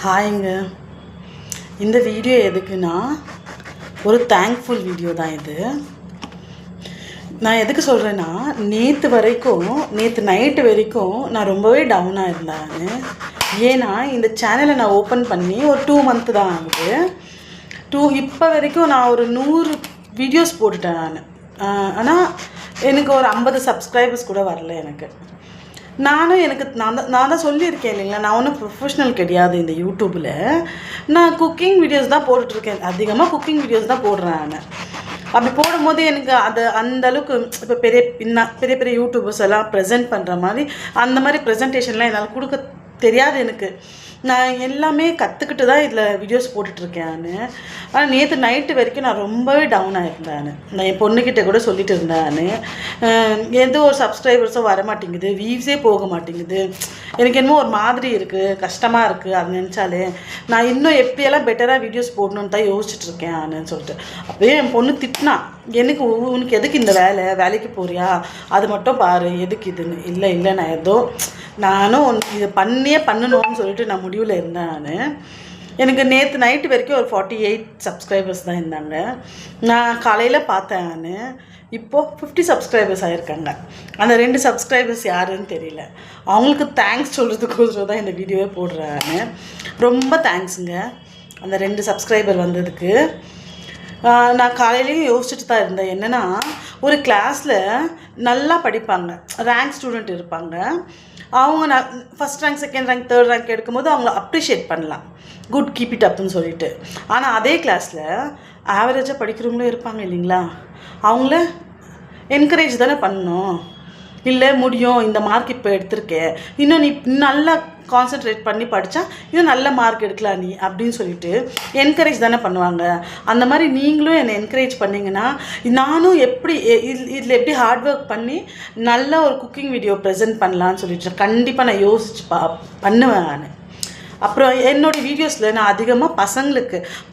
ஹாய்ங்க. இந்த வீடியோ எதுக்குன்னா ஒரு தேங்க்ஃபுல் வீடியோ தான் இது. நான் எதுக்கு சொல்கிறேன்னா, நேற்று நைட்டு வரைக்கும் நான் ரொம்பவே டவுனாக இருந்தேன். ஏன்னா இந்த சேனலை நான் ஓப்பன் பண்ணி ஒரு 2 மந்த்து தான் ஆகுது. இப்போ வரைக்கும் நான் ஒரு 100 வீடியோஸ் போட்டுட்டேன் நான். ஆனால் எனக்கு ஒரு 50 சப்ஸ்கிரைபர்ஸ் கூட வரல எனக்கு. நான் தான் சொல்லியிருக்கேன் இல்லைங்களா, நான் ஒன்றும் ப்ரொஃபஷ்னல் கிடையாது இந்த யூடியூப்பில். நான் குக்கிங் வீடியோஸ் தான் போட்டுட்ருக்கேன், அதிகமாக குக்கிங் வீடியோஸ் தான் போடுறேன் நான். அப்படி போடும்போது எனக்கு அது அந்தளவுக்கு இப்போ பெரிய பெரிய யூடியூபர்ஸ் எல்லாம் ப்ரெசென்ட் பண்ணுற மாதிரி அந்த மாதிரி ப்ரெசன்டேஷன்லாம் என்னால் கொடுக்க தெரியாது எனக்கு. நான் எல்லாமே கற்றுக்கிட்டு தான் இதில் வீடியோஸ் போட்டுட்ருக்கேன் நான். ஆனால் நேற்று நைட்டு வரைக்கும் நான் ரொம்பவே டவுனாக இருந்தேன். நான் என் பொண்ணுக்கிட்ட கூட சொல்லிட்டு இருந்தேன், எந்த ஒரு சப்ஸ்கிரைபர்ஸும் வர மாட்டேங்குது, வியூஸே போக மாட்டேங்குது, எனக்கு என்னமோ ஒரு மாதிரி இருக்குது, கஷ்டமாக இருக்குது. அது நினச்சாலே நான் இன்னும் எப்படியெல்லாம் பெட்டராக வீடியோஸ் போடணுன்னு தான் யோசிச்சுட்ருக்கேன் நான் சொல்லிட்டு. அப்போயே என் பொண்ணு திட்டினா, உனக்கு எதுக்கு இந்த வேலைக்கு போறியா, அது மட்டும் பாரு, எதுக்கு இதுன்னு. இல்லை நானும் இது பண்ணணும்னு சொல்லிட்டு நான் முடிவில் இருந்தேன் நான். எனக்கு நேற்று நைட்டு வரைக்கும் ஒரு 48 சப்ஸ்கிரைபர்ஸ் தான் இருந்தாங்க. நான் காலையில் பார்த்தேன் நான். இப்போது 50 சப்ஸ்கிரைபர்ஸ் ஆகிருக்காங்க. அந்த 2 சப்ஸ்கிரைபர்ஸ் யாருன்னு தெரியல. அவங்களுக்கு தேங்க்ஸ் சொல்கிறதுக்கோசரம் தான் இந்த வீடியோவே போடுறேன் நான். ரொம்ப தேங்க்ஸுங்க அந்த 2 சப்ஸ்கிரைபர் வந்ததுக்கு. நான் காலையிலையும் யோசிச்சுட்டு தான் இருந்தேன், என்னென்னா ஒரு கிளாஸில் நல்லா படிப்பாங்க, ரேங்க் ஸ்டூடெண்ட் இருப்பாங்க. அவங்க first rank, second rank, third rank எடுக்கும்போது அவங்கள அப்ரிஷியேட் பண்ணலாம், குட் கீப் இட் அப்னு சொல்லிட்டு. ஆனால் அதே கிளாஸில் ஆவரேஜாக படிக்கிறவங்களும் இருப்பாங்க இல்லைங்களா, அவங்கள என்கரேஜ் தானே பண்ணணும். இல்லை முடியும், இந்த மார்க் இப்போ எடுத்திருக்கேன், இன்னும் நீ நல்லா கான்சன்ட்ரேட் பண்ணி படித்தா இன்னும் நல்ல மார்க் எடுக்கலாம் நீ அப்படின்னு சொல்லிட்டு என்கரேஜ் தானே பண்ணுவாங்க. அந்த மாதிரி நீங்களும் என்னை என்கரேஜ் பண்ணிங்கன்னா நானும் இதில் எப்படி ஹார்ட் ஒர்க் பண்ணி நல்ல ஒரு குக்கிங் வீடியோ ப்ரெசென்ட் பண்ணலான்னு சொல்லிட்டு கண்டிப்பாக நான் யோசிச்சு பண்ணுவேன் நான். அப்புறம் என்னோடய வீடியோஸில் நான் அதிகமாக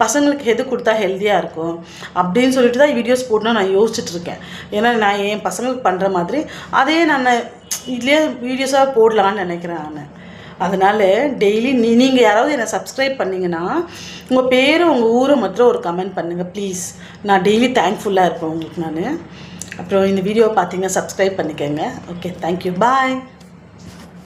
பசங்களுக்கு எது கொடுத்தா ஹெல்த்தியாக இருக்கும் அப்படின்னு சொல்லிட்டு தான் வீடியோஸ் போடணும் நான் யோசிச்சுட்ருக்கேன். ஏன்னா நான் என் பசங்களுக்கு பண்ணுற மாதிரி அதே நான் இதுலேயே வீடியோஸாக போடலான்னு நினைக்கிறேன் நான். அதனால் டெய்லி நீங்கள் யாராவது என்னை சப்ஸ்கிரைப் பண்ணிங்கன்னா உங்கள் பேரும் உங்கள் ஊரை மட்டும் ஒரு கமெண்ட் பண்ணுங்கள் ப்ளீஸ். நான் டெய்லி தேங்க்ஃபுல்லாக இருப்பேன் உங்களுக்கு நான். அப்புறம் இந்த வீடியோவை பார்த்தீங்கன்னா சப்ஸ்கிரைப் பண்ணிக்கோங்க. ஓகே, தேங்க்யூ, பாய்.